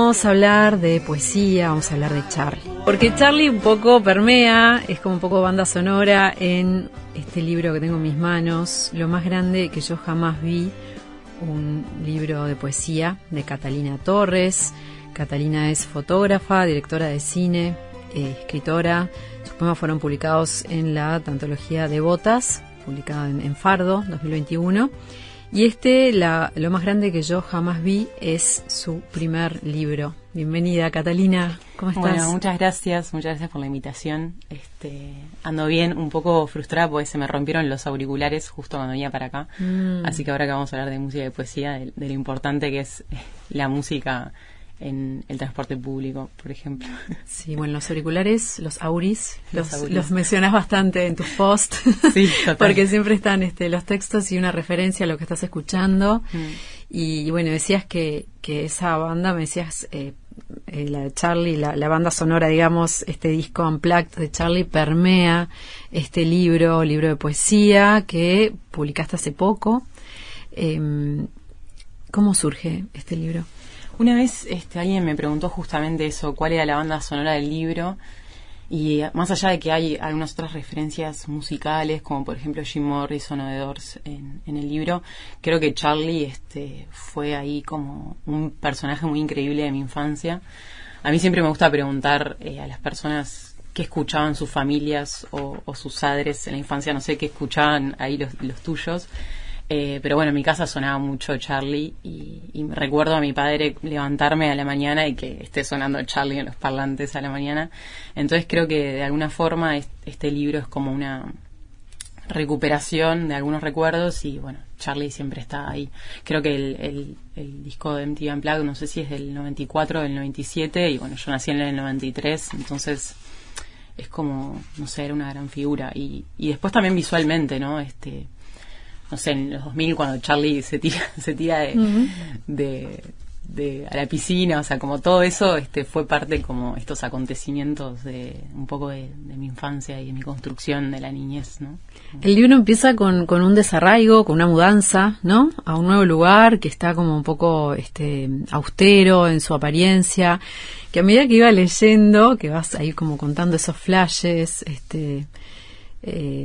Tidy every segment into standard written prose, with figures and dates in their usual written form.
vamos a hablar de poesía, vamos a hablar de Charlie. Porque Charlie un poco permea, es como un poco banda sonora en este libro que tengo en mis manos, Lo más grande que yo jamás vi, un libro de poesía de Catalina Torres. Catalina es fotógrafa, directora de cine, escritora. Sus poemas fueron publicados en la antología de Botas, publicada en Fardo, 2021. Y Lo más grande que yo jamás vi, es su primer libro. Bienvenida, Catalina, ¿cómo estás? Bueno, muchas gracias por la invitación. Ando bien, un poco frustrada porque se me rompieron los auriculares justo cuando venía para acá. Así que ahora que vamos a hablar de música y de poesía, de lo importante que es la música en el transporte público, por ejemplo. Sí, bueno, los auriculares, los auris, los mencionas bastante en tus posts. Sí, total. Porque siempre están los textos y una referencia a lo que estás escuchando. Y bueno, decías que esa banda, me decías, la de Charlie, la banda sonora, digamos, este disco Unplugged de Charlie permea este libro de poesía que publicaste hace poco. ¿Cómo surge este libro? Una vez alguien me preguntó justamente eso, cuál era la banda sonora del libro, y más allá de que hay algunas otras referencias musicales, como por ejemplo Jim Morrison o The Doors en el libro, creo que Charlie fue ahí como un personaje muy increíble de mi infancia. A mí siempre me gusta preguntar a las personas qué escuchaban sus familias o sus padres en la infancia, no sé qué escuchaban ahí los tuyos. Pero bueno, en mi casa sonaba mucho Charlie y recuerdo a mi padre levantarme a la mañana y que esté sonando Charlie en los parlantes a la mañana. Entonces creo que de alguna forma este libro es como una recuperación de algunos recuerdos y bueno, Charlie siempre está ahí. Creo que el disco de MTV Unplugged, no sé si es del 94 o del 97, y bueno, yo nací en el 93, entonces es como, no sé, era una gran figura. Y después también visualmente, ¿no? No sé, en los 2000 cuando Charlie se tira a la piscina, o sea, como todo eso fue parte como estos acontecimientos de un poco de mi infancia y de mi construcción de la niñez, ¿no? El libro empieza con un desarraigo, con una mudanza, ¿no? A un nuevo lugar que está como un poco austero en su apariencia, que a medida que iba leyendo, que vas ahí como contando esos flashes,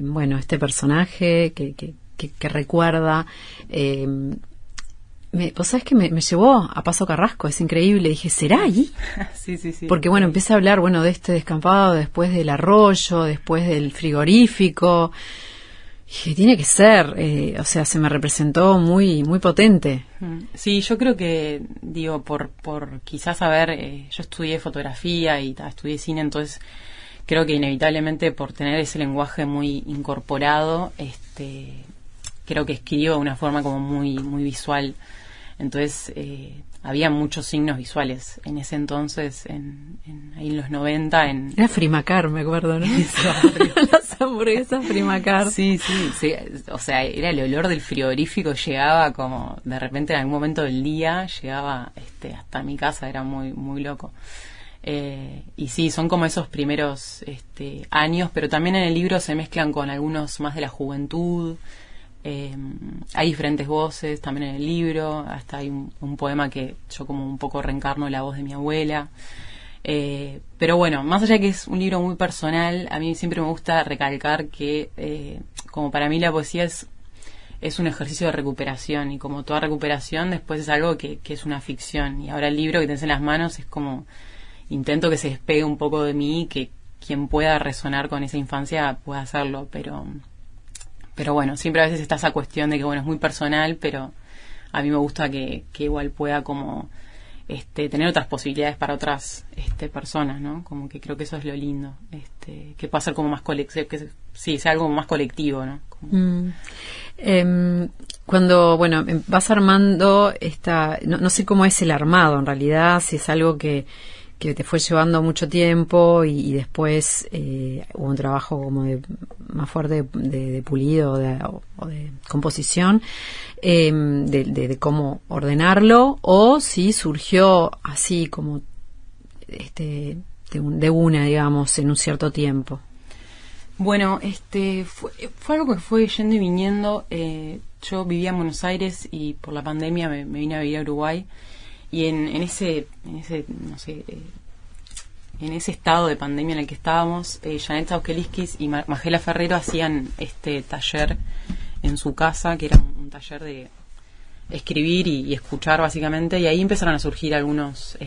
bueno, este personaje que recuerda, vos sabés que me llevó a Paso Carrasco, es increíble, dije, ¿será ahí? Sí. Porque bueno, empieza a hablar, bueno, de este descampado, después del arroyo, después del frigorífico, dije, tiene que ser, o sea, se me representó muy, muy potente. Sí, yo creo que, digo, por quizás saber, yo estudié fotografía y estudié cine, entonces creo que inevitablemente por tener ese lenguaje muy incorporado, creo que escribo de una forma como muy muy visual. Entonces había muchos signos visuales en ese entonces, ahí en los 90. Era Frimacar, me acuerdo, ¿no? Las hamburguesas Frimacar. Sí, o sea, era el olor del frigorífico, llegaba como de repente en algún momento del día, llegaba hasta mi casa, era muy muy loco. Y sí, son como esos primeros años, pero también en el libro se mezclan con algunos más de la juventud. Hay diferentes voces también en el libro, hasta hay un poema que yo como un poco reencarno la voz de mi abuela. Pero bueno, más allá de que es un libro muy personal, a mí siempre me gusta recalcar que como para mí la poesía es un ejercicio de recuperación, y como toda recuperación después es algo que es una ficción, y ahora el libro que tenés en las manos es como intento que se despegue un poco de mí, que quien pueda resonar con esa infancia pueda hacerlo, pero bueno, siempre a veces está esa cuestión de que bueno, es muy personal, pero a mí me gusta que igual pueda como tener otras posibilidades para otras personas, ¿no? Como que creo que eso es lo lindo, que pueda ser como más colectivo, que sí, sea algo más colectivo, ¿no? Cuando, bueno, vas armando no sé cómo es el armado en realidad, si es algo que te fue llevando mucho tiempo y después hubo un trabajo como más fuerte de pulido o de composición, de cómo ordenarlo, o si surgió así como de una, digamos, en un cierto tiempo. Bueno, fue algo que fue yendo y viniendo. Yo vivía en Buenos Aires y por la pandemia me vine a vivir a Uruguay. Y en ese, no sé, en ese estado de pandemia en el que estábamos, Janet Sauskeliskis y Magela Ferrero hacían este taller en su casa, que era un taller de escribir y escuchar básicamente, y ahí empezaron a surgir algunos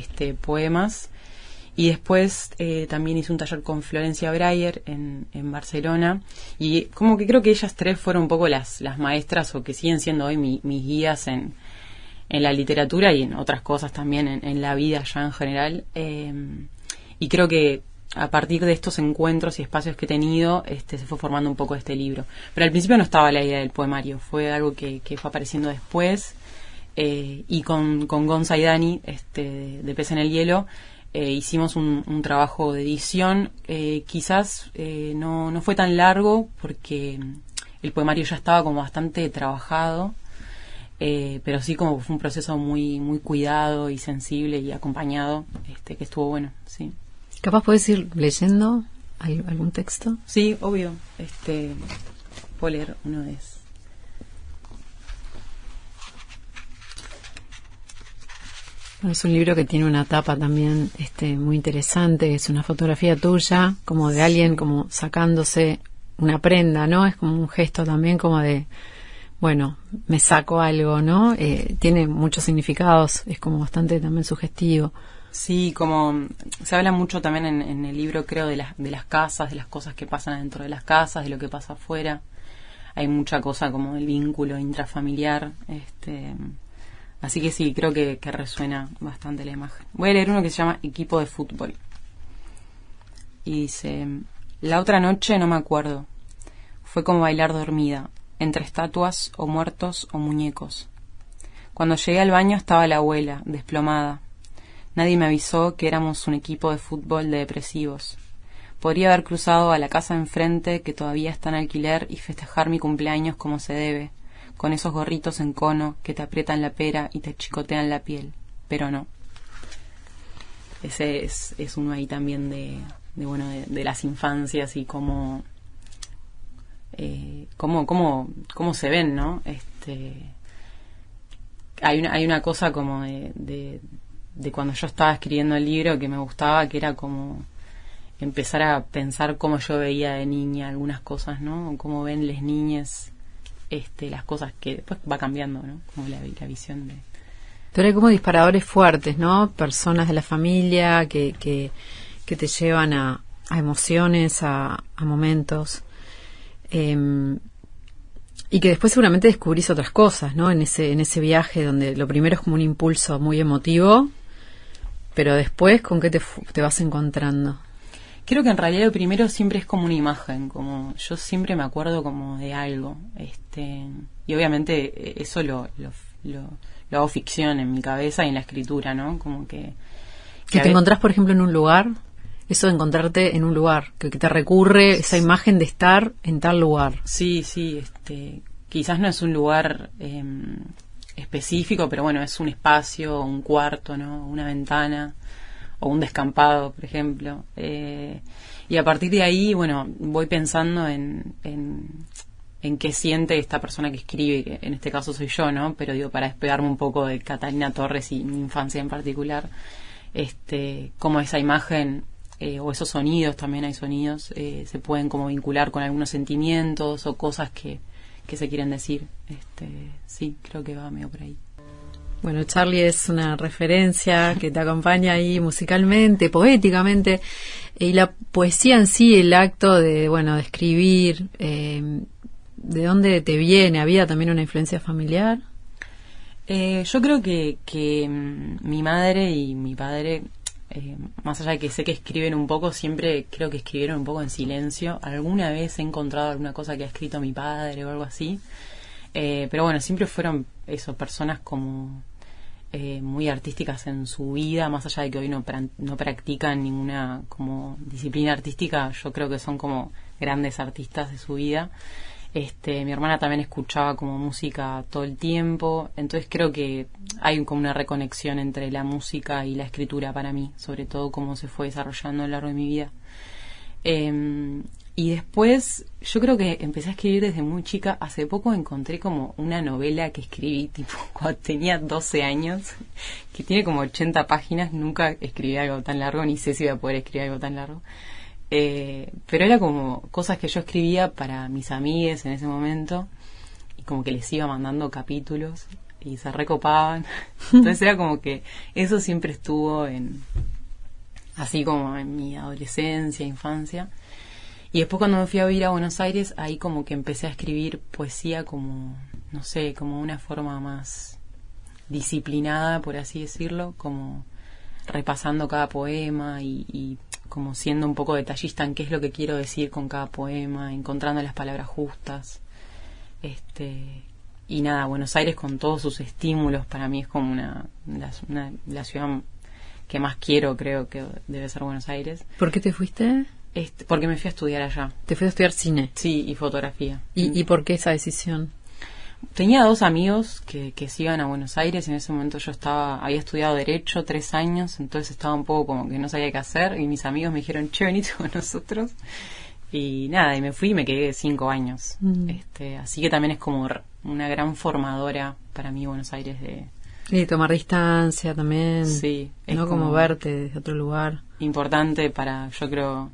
poemas. Y después también hice un taller con Florencia Breyer en Barcelona, y como que creo que ellas tres fueron un poco las maestras, o que siguen siendo hoy mis guías en la literatura y en otras cosas también, en la vida ya en general. Y creo que a partir de estos encuentros y espacios que he tenido, se fue formando un poco este libro. Pero al principio no estaba la idea del poemario, fue algo que fue apareciendo después, y con Gonza y Dani, de Pez en el Hielo, hicimos un trabajo de edición. Quizás no fue tan largo porque el poemario ya estaba como bastante trabajado, pero sí como fue un proceso muy muy cuidado y sensible y acompañado, que estuvo bueno, sí. ¿Capaz podés ir leyendo algún texto? Sí, obvio. Puedo leer uno de esos. Es un libro que tiene una tapa también muy interesante. Es una fotografía tuya, como de alguien como sacándose una prenda, ¿no? Es como un gesto también como de, bueno, me saco algo, ¿no? Tiene muchos significados, es como bastante también sugestivo. Sí, como se habla mucho también en el libro, creo, de las casas, de las cosas que pasan dentro de las casas, de lo que pasa afuera. Hay mucha cosa como el vínculo intrafamiliar, así que sí, creo que resuena bastante la imagen. Voy a leer uno que se llama Equipo de Fútbol. Y dice: la otra noche no me acuerdo. Fue como bailar dormida, entre estatuas o muertos o muñecos. Cuando llegué al baño estaba la abuela, desplomada. Nadie me avisó que éramos un equipo de fútbol de depresivos. Podría haber cruzado a la casa enfrente, que todavía está en alquiler, y festejar mi cumpleaños como se debe, con esos gorritos en cono que te aprietan la pera y te chicotean la piel. Pero no. Ese es uno ahí también de las infancias y cómo se ven, ¿no? Hay una cosa como de cuando yo estaba escribiendo el libro que me gustaba, que era como empezar a pensar cómo yo veía de niña algunas cosas, ¿no? O cómo ven las niñas las cosas, que después va cambiando, ¿no? Como la visión de... Pero hay como disparadores fuertes, ¿no? Personas de la familia que te llevan a emociones, a momentos. Y que después seguramente descubrís otras cosas, ¿no? En ese viaje donde lo primero es como un impulso muy emotivo, pero después, ¿con qué te vas encontrando? Creo que en realidad lo primero siempre es como una imagen, como yo siempre me acuerdo como de algo, y obviamente eso lo hago ficción en mi cabeza y en la escritura, ¿no? Como que te encontrás, por ejemplo, en un lugar, eso de encontrarte en un lugar, que te recurre esa imagen de estar en tal lugar. Sí, quizás no es un lugar específico, pero bueno, es un espacio, un cuarto, ¿no? Una ventana o un descampado, por ejemplo. Y a partir de ahí, bueno, voy pensando en qué siente esta persona que escribe, que en este caso soy yo, ¿no? Pero digo, para despegarme un poco de Catalina Torres y mi infancia en particular, cómo esa imagen o esos sonidos, también hay sonidos, se pueden como vincular con algunos sentimientos o cosas que se quieren decir. Sí, creo que va medio por ahí. Bueno, Charly es una referencia que te acompaña ahí musicalmente, poéticamente, y la poesía en sí, el acto de escribir, ¿de dónde te viene? ¿Había también una influencia familiar? Yo creo que mi madre y mi padre, más allá de que sé que escriben un poco, siempre creo que escribieron un poco en silencio. Alguna vez he encontrado alguna cosa que ha escrito mi padre o algo así, pero bueno, siempre fueron personas como muy artísticas en su vida, más allá de que hoy no practican ninguna como disciplina artística. Yo creo que son como grandes artistas de su vida. Mi hermana también escuchaba como música todo el tiempo, entonces creo que hay como una reconexión entre la música y la escritura para mí, sobre todo cómo se fue desarrollando a lo largo de mi vida. Y después, yo creo que empecé a escribir desde muy chica. Hace poco encontré como una novela que escribí tipo cuando tenía 12 años, que tiene como 80 páginas. Nunca escribí algo tan largo, ni sé si voy a poder escribir algo tan largo. Pero era como cosas que yo escribía para mis amigues en ese momento, y como que les iba mandando capítulos y se recopaban. Entonces era como que eso siempre estuvo así como en mi adolescencia, infancia. Y después cuando me fui a vivir a Buenos Aires, ahí como que empecé a escribir poesía como, no sé, como una forma más disciplinada, por así decirlo, como repasando cada poema y como siendo un poco detallista en qué es lo que quiero decir con cada poema, encontrando las palabras justas. Y nada, Buenos Aires con todos sus estímulos para mí es como la ciudad que más quiero, creo que debe ser Buenos Aires. ¿Por qué te fuiste? Porque me fui a estudiar allá. ¿Te fuiste a estudiar cine? Sí, y fotografía. ¿Y por qué esa decisión? Tenía 2 amigos que se iban a Buenos Aires. En ese momento yo había estudiado Derecho 3 años, entonces estaba un poco como que no sabía qué hacer, y mis amigos me dijeron, che, venite con nosotros. Y nada, y me fui y me quedé 5 años. Así que también es como una gran formadora para mí Buenos Aires Y tomar distancia también. Sí. No como verte desde otro lugar. Importante yo creo,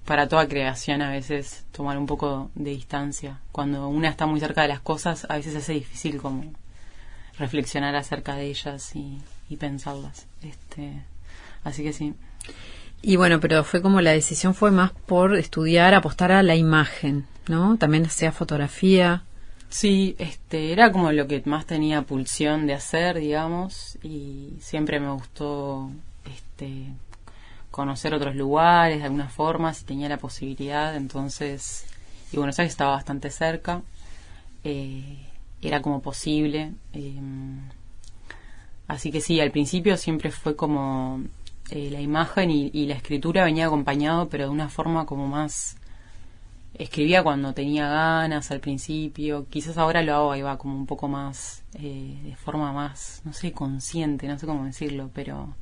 para toda creación, a veces tomar un poco de distancia. Cuando una está muy cerca de las cosas, a veces es difícil como reflexionar acerca de ellas y pensarlas. Así que sí. Y bueno, pero fue como la decisión fue más por estudiar, apostar a la imagen, ¿no? También hacía fotografía. Sí, era como lo que más tenía pulsión de hacer, digamos, y siempre me gustó conocer otros lugares de alguna forma, si tenía la posibilidad. Entonces, y Buenos Aires estaba bastante cerca, era como posible, así que sí, al principio siempre fue como la imagen y la escritura venía acompañado, pero de una forma como más, escribía cuando tenía ganas al principio. Quizás ahora lo hago, ahí va, como un poco más de forma más, no sé, consciente, no sé cómo decirlo, pero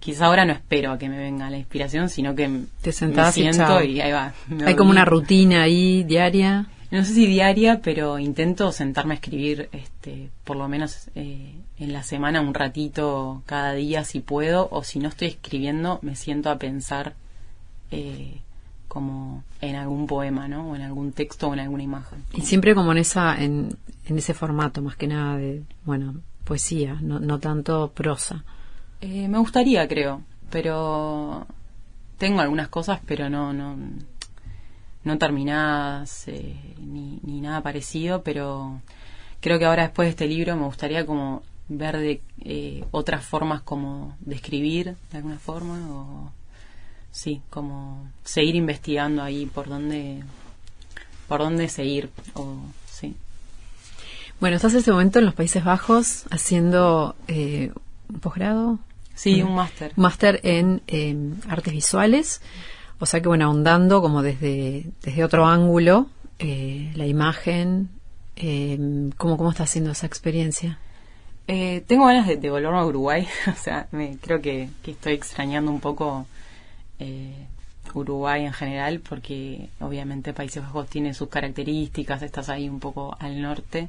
quizás ahora no espero a que me venga la inspiración, sino que te sentás me siento y ahí va. Hay como una rutina ahí diaria. No sé si diaria, pero intento sentarme a escribir por lo menos en la semana un ratito cada día si puedo, o si no estoy escribiendo me siento a pensar como en algún poema, ¿no? O en algún texto o en alguna imagen. Y siempre como en ese formato, más que nada de, bueno, poesía, no tanto prosa. Me gustaría, creo, pero tengo algunas cosas, pero no terminadas, ni nada parecido, pero creo que ahora después de este libro me gustaría como ver otras formas como de escribir de alguna forma, o sí, como seguir investigando ahí por dónde seguir, o sí. Bueno, estás en este momento en los Países Bajos haciendo un posgrado. Sí, un máster. Máster en artes visuales. O sea que, bueno, ahondando como desde otro ángulo, la imagen, ¿cómo está haciendo esa experiencia? Tengo ganas de volverme a Uruguay. O sea, creo que estoy extrañando un poco Uruguay en general, porque obviamente Países Bajos tiene sus características, estás ahí un poco al norte.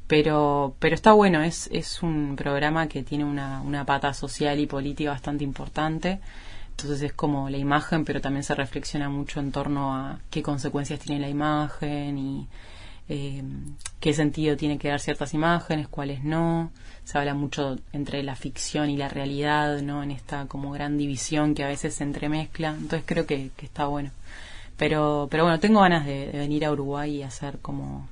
Pero está bueno, es un programa que tiene una pata social y política bastante importante. Entonces es como la imagen, pero también se reflexiona mucho en torno a qué consecuencias tiene la imagen y qué sentido tiene que dar ciertas imágenes, cuáles no. Se habla mucho entre la ficción y la realidad, ¿no? En esta como gran división que a veces se entremezcla. Entonces creo que está bueno. Pero bueno, tengo ganas de venir a Uruguay y hacer como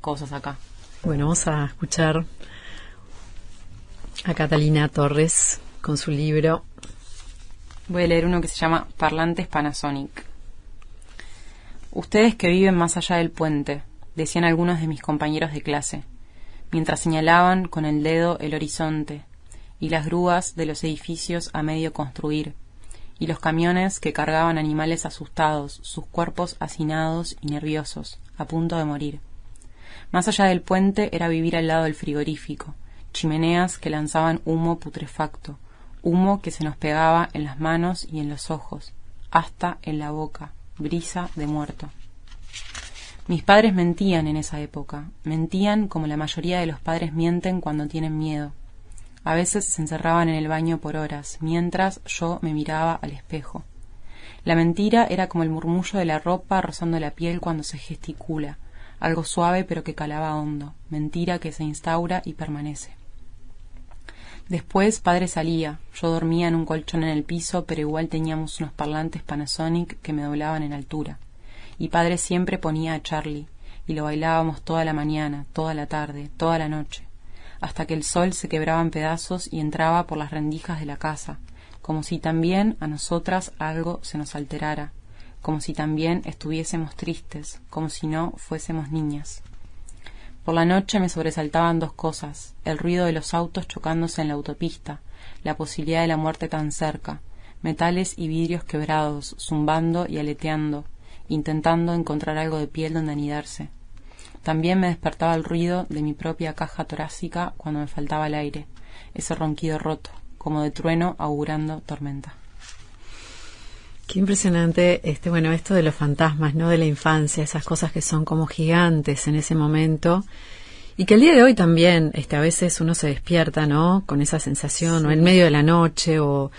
cosas acá. Bueno, vamos a escuchar a Catalina Torres con su libro. Voy a leer uno que se llama Parlantes Panasonic. Ustedes que viven más allá del puente, decían algunos de mis compañeros de clase, mientras señalaban con el dedo el horizonte y las grúas de los edificios a medio construir, y los camiones que cargaban animales asustados, sus cuerpos hacinados y nerviosos, a punto de morir. Más allá del puente era vivir al lado del frigorífico, chimeneas que lanzaban humo putrefacto, humo que se nos pegaba en las manos y en los ojos, hasta en la boca, brisa de muerto. Mis padres mentían en esa época, mentían como la mayoría de los padres mienten cuando tienen miedo. A veces se encerraban en el baño por horas, mientras yo me miraba al espejo. La mentira era como el murmullo de la ropa rozando la piel cuando se gesticula, algo suave pero que calaba hondo, mentira que se instaura y permanece. Después padre salía, yo dormía en un colchón en el piso, pero igual teníamos unos parlantes Panasonic que me doblaban en altura. Y padre siempre ponía a Charlie, y lo bailábamos toda la mañana, toda la tarde, toda la noche, hasta que el sol se quebraba en pedazos y entraba por las rendijas de la casa, como si también a nosotras algo se nos alterara, como si también estuviésemos tristes, como si no fuésemos niñas. Por la noche me sobresaltaban dos cosas: el ruido de los autos chocándose en la autopista, la posibilidad de la muerte tan cerca, metales y vidrios quebrados, zumbando y aleteando, intentando encontrar algo de piel donde anidarse. También me despertaba el ruido de mi propia caja torácica cuando me faltaba el aire, ese ronquido roto, como de trueno augurando tormenta. Qué impresionante, bueno, esto de los fantasmas, ¿no? De la infancia, esas cosas que son como gigantes en ese momento y que el día de hoy también, a veces uno se despierta, ¿no? Con esa sensación, sí. O en medio de la noche o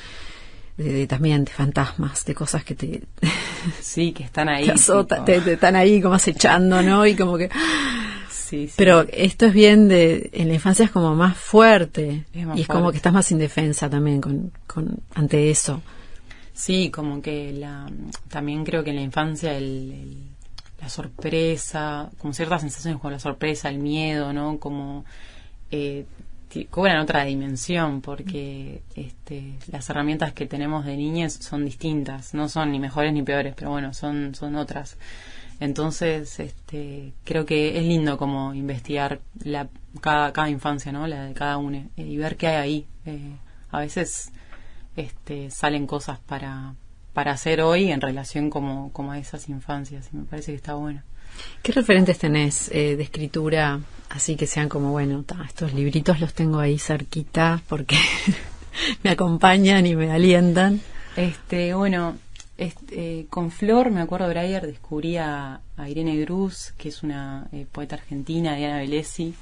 también de fantasmas, de cosas que te... Sí, que están ahí. Te azotan, te están ahí como acechando, ¿no? Y como que... Sí, sí. Pero esto es bien en la infancia es como más fuerte es más y es fuerte. como que estás más indefensa también ante eso. Sí, como que también creo que en la infancia la sorpresa, como ciertas sensaciones como la sorpresa, el miedo, ¿no? Como cobran otra dimensión porque las herramientas que tenemos de niñez son distintas, no son ni mejores ni peores, pero bueno, son otras. Entonces, creo que es lindo como investigar cada infancia, ¿no? La de cada uno y ver qué hay ahí. A veces salen cosas para hacer hoy en relación como a esas infancias y me parece que está bueno. ¿Qué referentes tenés de escritura así que sean como, bueno, estos libritos los tengo ahí cerquita porque me acompañan y me alientan? Bueno, con Flor, me acuerdo, Breyer, descubrí a Irene Gruz, que es una poeta argentina, Diana Velesi,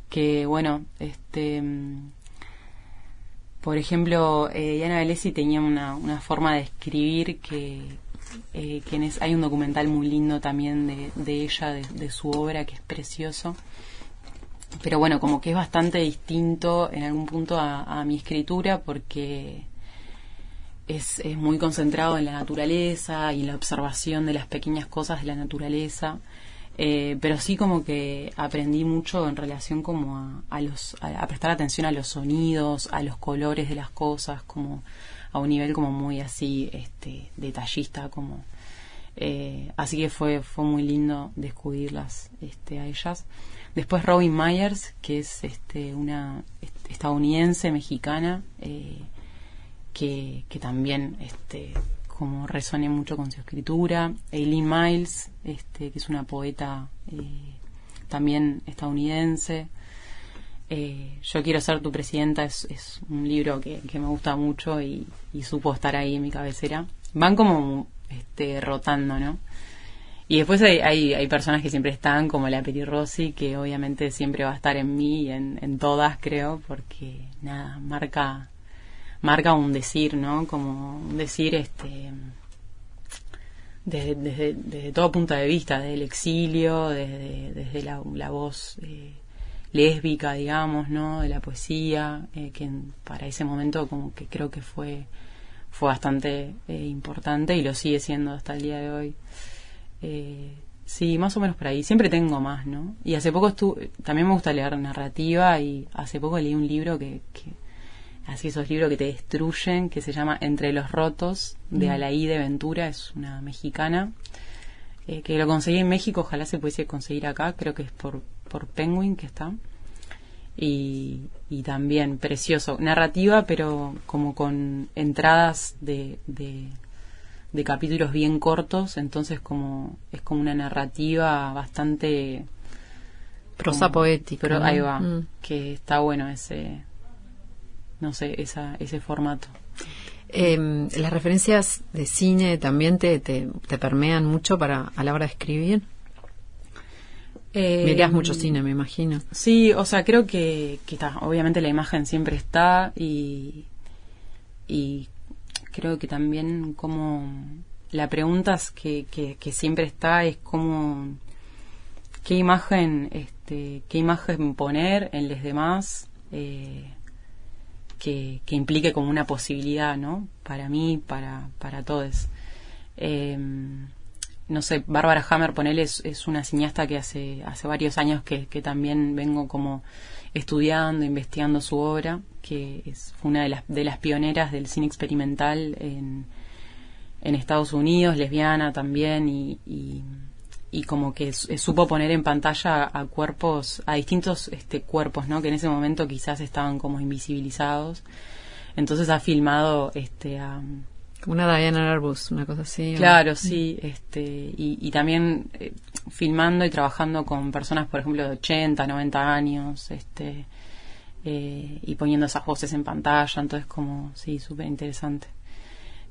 que bueno, por ejemplo, Diana Velesi tenía una forma de escribir que hay un documental muy lindo también de ella, de su obra, que es precioso. Pero bueno, como que es bastante distinto en algún punto a mi escritura porque es muy concentrado en la naturaleza y en la observación de las pequeñas cosas de la naturaleza. Pero sí como que aprendí mucho en relación como a prestar atención a los sonidos, a los colores de las cosas, como a un nivel como muy así detallista, como así que fue muy lindo descubrirlas a ellas. Después Robin Myers, que es una estadounidense mexicana que también como resoné mucho con su escritura. Eileen Miles, que es una poeta también estadounidense. Yo quiero ser tu presidenta es un libro que me gusta mucho y supo estar ahí en mi cabecera. Van como rotando, ¿no? Y después hay personas que siempre están, como la Peri Rossi, que obviamente siempre va a estar en mí y en todas, creo, porque nada, marca un decir, ¿no? Como un decir desde todo punto de vista, desde el exilio, desde la voz lésbica, digamos, ¿no? De la poesía, que para ese momento como que creo que fue bastante importante y lo sigue siendo hasta el día de hoy. Sí, más o menos por ahí. Siempre tengo más, ¿no? Y hace poco también me gusta leer narrativa y hace poco leí un libro que así esos libros que te destruyen, que se llama Entre los rotos, de Alaíde Ventura, es una mexicana, que lo conseguí en México, ojalá se pudiese conseguir acá, creo que es por Penguin que está, y también precioso, narrativa, pero como con entradas de capítulos bien cortos, entonces es como una narrativa bastante prosa poética, pero ¿no? Ahí va, que está bueno ese formato. ¿Las referencias de cine también te permean mucho a la hora de escribir? Mirás mucho cine, me imagino. Sí, o sea, creo que está, obviamente la imagen siempre está y creo que también como la pregunta es que siempre está es como qué imagen poner en los demás que implique como una posibilidad, ¿no? Para mí, para todos. No sé, Bárbara Hammer, ponele, es una cineasta que hace varios años que también vengo como estudiando, investigando su obra, que fue una de las pioneras del cine experimental en Estados Unidos, lesbiana también, y como que supo poner en pantalla a cuerpos, a distintos cuerpos, ¿no? Que en ese momento quizás estaban como invisibilizados. Entonces ha filmado como una Diana Arbus, una cosa así. Claro, sí, y también filmando y trabajando con personas, por ejemplo, de 80, 90 años, y poniendo esas voces en pantalla, entonces como, sí, súper interesante.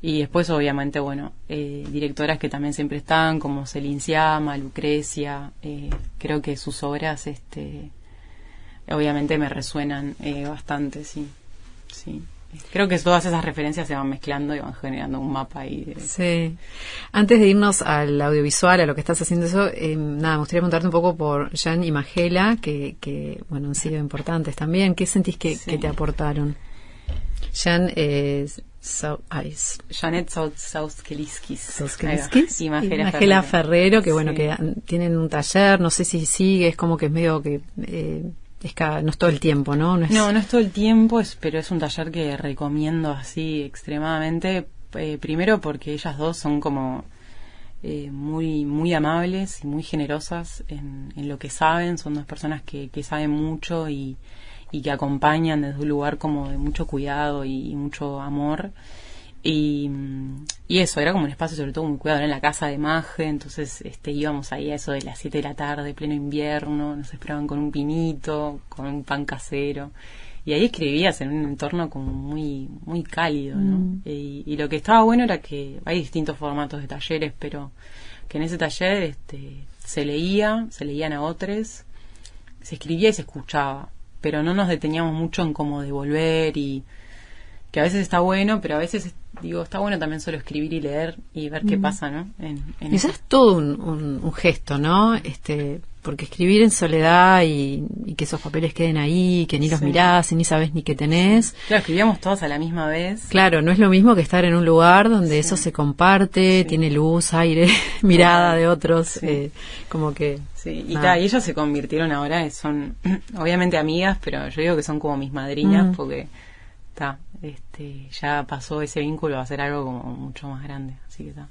Y después, obviamente, bueno, directoras que también siempre están, como Celine Sciamma, Lucrecia, creo que sus obras, obviamente me resuenan bastante, sí, sí. Creo que todas esas referencias se van mezclando y van generando un mapa ahí. Sí. Antes de irnos al audiovisual, a lo que estás haciendo eso, me gustaría preguntarte un poco por Jan y Majela, que bueno, han sido importantes también. ¿Qué sentís que te aportaron? Jan Janet Sauskeliskis y Majela Ferrero, que bueno, que tienen un taller, no sé si sigue, es como que es medio que... no es todo el tiempo, ¿no? No es todo el tiempo, pero es un taller que recomiendo así extremadamente. Primero porque ellas dos son como muy muy amables y muy generosas en lo que saben. Son dos personas que saben mucho y que acompañan desde un lugar como de mucho cuidado y mucho amor. Y eso, era como un espacio sobre todo muy cuidado, era en la casa de Maje, entonces íbamos ahí a eso de las 7 de la tarde, pleno invierno, nos esperaban con un pinito, con un pan casero, y ahí escribías en un entorno como muy muy cálido, ¿no? Y lo que estaba bueno era que hay distintos formatos de talleres, pero que en ese taller se leían a otros, se escribía y se escuchaba, pero no nos deteníamos mucho en cómo devolver, y que a veces está bueno, pero a veces está bueno también solo escribir y leer y ver qué pasa, ¿no? Y eso es todo un gesto, ¿no? Porque escribir en soledad y que esos papeles queden ahí, que ni los mirás y ni sabes ni qué tenés. Claro, escribíamos todos a la misma vez. Claro, no es lo mismo que estar en un lugar donde eso se comparte, tiene luz, aire, mirada de otros, como que... Sí, y ellas se convirtieron ahora, son obviamente amigas, pero yo digo que son como mis madrinas, porque ya pasó ese vínculo a ser algo como mucho más grande, así que está.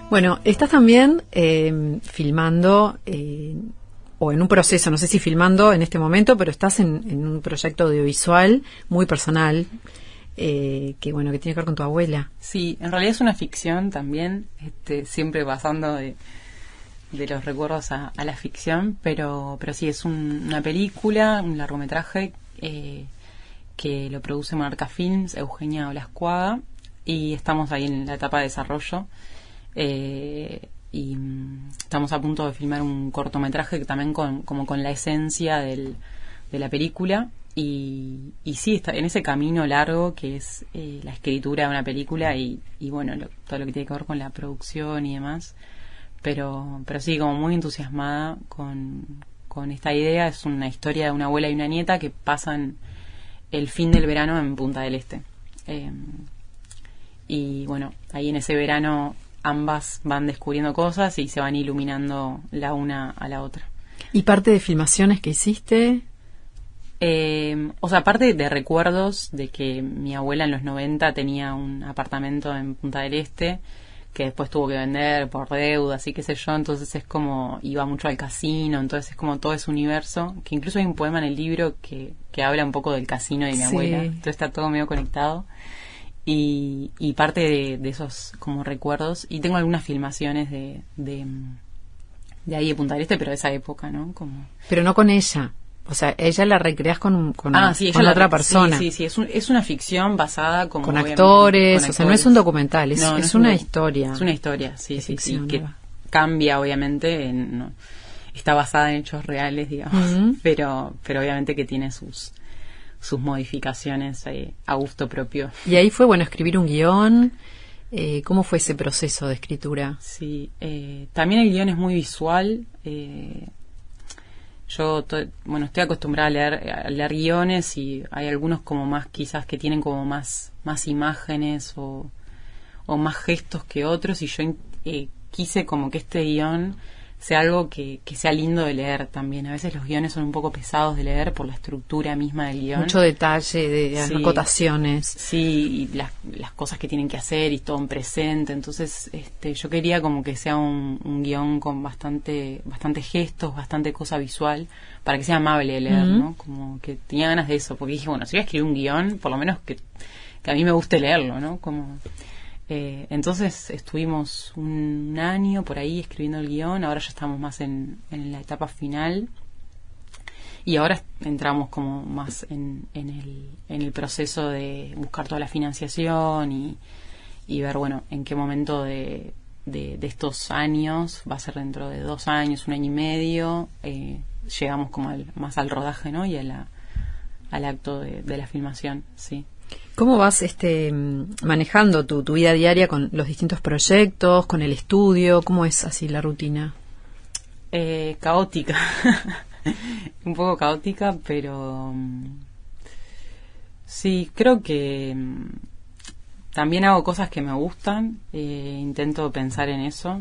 Bueno, estás también filmando o en un proceso, no sé si filmando en este momento, pero estás en un proyecto audiovisual muy personal que bueno, que tiene que ver con tu abuela. Sí, en realidad es una ficción también, siempre pasando de los recuerdos a la ficción, pero sí, es una película, un largometraje que lo produce Monarca Films, Eugenia Olascuaga, y estamos ahí en la etapa de desarrollo, y estamos a punto de filmar un cortometraje que también como con la esencia de la película, y sí, está en ese camino largo que es la escritura de una película y bueno, todo lo que tiene que ver con la producción y demás, pero sí, como muy entusiasmada con esta idea. Es una historia de una abuela y una nieta que pasan el fin del verano en Punta del Este, y bueno, ahí en ese verano ambas van descubriendo cosas y se van iluminando la una a la otra. ¿Y parte de filmaciones que hiciste? O sea, aparte de recuerdos de que mi abuela en los 90 tenía un apartamento en Punta del Este que después tuvo que vender por deudas y qué sé yo, entonces es como iba mucho al casino, entonces es como todo ese universo, que incluso hay un poema en el libro que habla un poco del casino y de mi abuela, entonces está todo medio conectado, y parte de esos como recuerdos, y tengo algunas filmaciones de ahí de Punta del Este, pero de esa época, ¿no? Pero no con ella, O sea, ella la recreas con sí, con otra persona. Sí, es una ficción basada como con actores, con o sea, no es un documental, es, no, es una historia. Es una historia, sí, que ¿no? Cambia, obviamente, ¿no? Está basada en hechos reales, digamos, pero obviamente que tiene sus modificaciones a gusto propio. Y ahí fue, bueno, escribir un guión. ¿Cómo fue ese proceso de escritura? Sí, también el guión es muy visual. Yo, estoy acostumbrada a leer guiones y hay algunos como más, quizás que tienen como más imágenes o más gestos que otros, y yo quise como que este guión sea algo que sea lindo de leer también. A veces los guiones son un poco pesados de leer por la estructura misma del guión. Mucho detalle, de acotaciones. Sí, y las cosas que tienen que hacer y todo en presente. Entonces, yo quería como que sea un guión con bastante gestos, bastante cosa visual, para que sea amable de leer, ¿no? Como que tenía ganas de eso, porque dije, bueno, si voy a escribir un guión, por lo menos que a mí me guste leerlo, ¿no? Como... entonces estuvimos un año por ahí escribiendo el guión. Ahora ya estamos más en la etapa final y ahora entramos como más en el proceso de buscar toda la financiación y ver, bueno, en qué momento de estos años, va a ser dentro de 2 años, 1 año y medio, llegamos como más al rodaje, ¿no? Y al acto de la filmación, sí. ¿Cómo vas manejando tu vida diaria con los distintos proyectos, con el estudio? ¿Cómo es así la rutina? Caótica. Un poco caótica, pero sí, creo que también hago cosas que me gustan. Intento pensar en eso,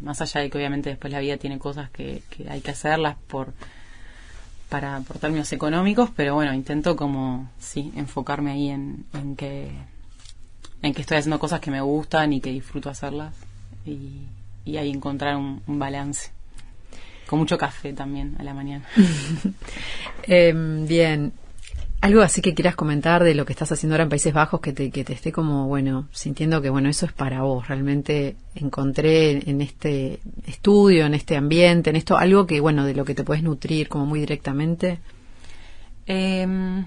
más allá de que obviamente después la vida tiene cosas que hay que hacerlas para términos económicos, pero bueno, intento como, sí, enfocarme ahí en que estoy haciendo cosas que me gustan y que disfruto hacerlas, y ahí encontrar un balance. Con mucho café también a la mañana. Bien. Algo así que quieras comentar de lo que estás haciendo ahora en Países Bajos, que te esté como, bueno, sintiendo que, bueno, eso es para vos. Realmente encontré en este estudio, en este ambiente, en esto, algo que, bueno, de lo que te puedes nutrir como muy directamente. Creo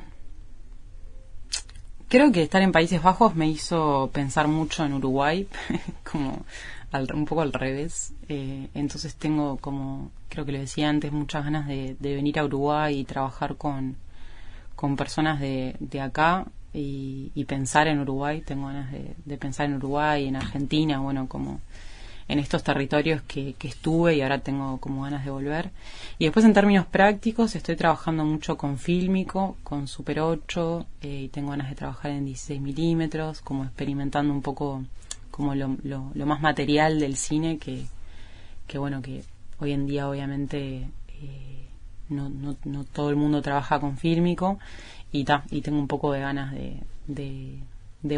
que estar en Países Bajos me hizo pensar mucho en Uruguay, como un poco al revés. Entonces tengo como, creo que lo decía antes, muchas ganas de venir a Uruguay y trabajar con personas de acá y pensar en Uruguay. Tengo ganas de pensar en Uruguay, en Argentina, bueno, como en estos territorios que estuve, y ahora tengo como ganas de volver. Y después, en términos prácticos, estoy trabajando mucho con fílmico, con Super 8, y tengo ganas de trabajar en 16 milímetros, como experimentando un poco como lo más material del cine, que bueno, que hoy en día obviamente no todo el mundo trabaja con fílmico, y tengo un poco de ganas de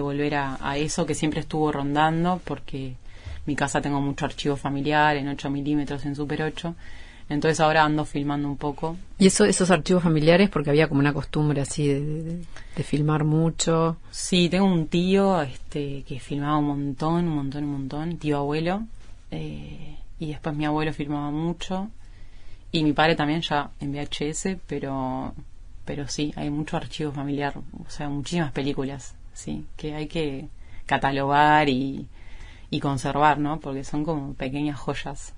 volver a eso que siempre estuvo rondando, porque mi casa tengo mucho archivo familiar en 8 milímetros, en Super 8, entonces ahora ando filmando un poco. ¿Y esos archivos familiares, porque había como una costumbre así de filmar mucho? Sí, tengo un tío que filmaba un montón, tío abuelo, y después mi abuelo filmaba mucho, y mi padre también, ya en VHS, pero sí, hay mucho archivo familiar, o sea, muchísimas películas, sí, que hay que catalogar y conservar, ¿no? Porque son como pequeñas joyas.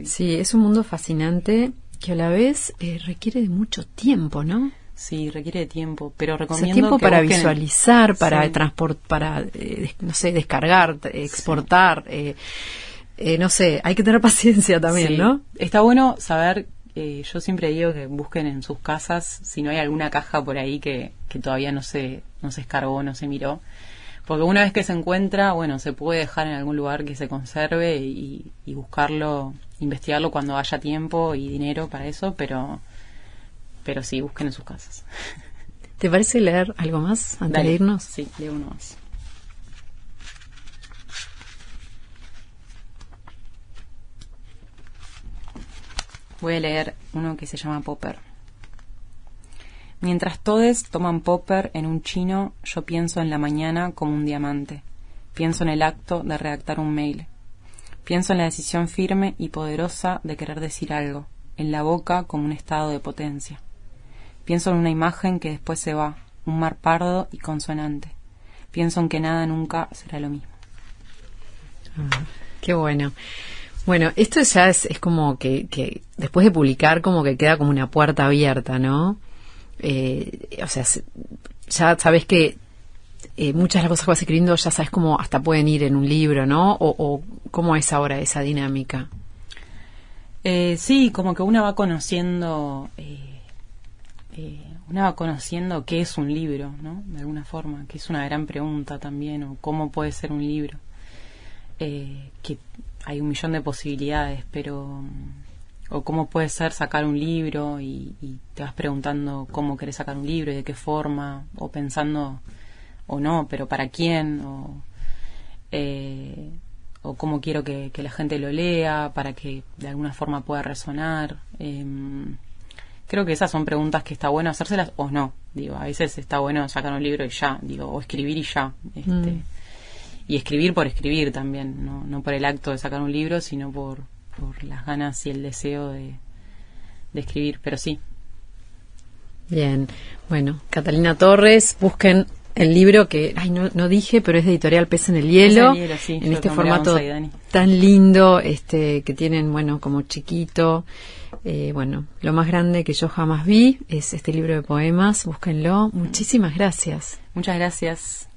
Sí, es un mundo fascinante que a la vez requiere de mucho tiempo, ¿no? Sí, requiere de tiempo, pero recomiendo tiempo que para busquen visualizar, para sí. para no sé, descargar, exportar, no sé, hay que tener paciencia también, sí. ¿no? Está bueno saber, yo siempre digo que busquen en sus casas si no hay alguna caja por ahí que todavía no se descargó, no se miró. Porque una vez que se encuentra, bueno, se puede dejar en algún lugar que se conserve y buscarlo, investigarlo cuando haya tiempo y dinero para eso, pero sí, busquen en sus casas. ¿Te parece leer algo más antes de irnos? Sí, leo uno más. Voy a leer uno que se llama Popper. Mientras todes toman popper en un chino, yo pienso en la mañana como un diamante. Pienso en el acto de redactar un mail. Pienso en la decisión firme y poderosa de querer decir algo, en la boca como un estado de potencia. Pienso en una imagen que después se va, un mar pardo y consonante. Pienso en que nada nunca será lo mismo. Qué bueno. Bueno, esto ya es como que después de publicar como que queda como una puerta abierta, ¿no? O sea, ya sabes que muchas de las cosas que vas escribiendo ya sabes cómo hasta pueden ir en un libro, ¿no? O ¿cómo es ahora esa dinámica? Sí, como que una va conociendo qué es un libro, ¿no? De alguna forma, que es una gran pregunta también, o cómo puede ser un libro. Que hay 1.000.000 de posibilidades, pero o cómo puede ser sacar un libro y te vas preguntando cómo querés sacar un libro y de qué forma, o pensando o no, pero para quién, o cómo quiero que la gente lo lea para que de alguna forma pueda resonar. Creo que esas son preguntas que está bueno hacérselas o no. Digo, a veces está bueno sacar un libro y ya, digo, o escribir y ya. Y escribir por escribir también, no por el acto de sacar un libro, sino por las ganas y el deseo de escribir, pero sí. Bien, bueno, Catalina Torres, busquen el libro que, no dije, pero es de Editorial Pez en el Hielo, sí, en este formato tan lindo, que tienen, bueno, como chiquito. Bueno, lo más grande que yo jamás vi es este libro de poemas, búsquenlo. Muchísimas gracias. Muchas gracias.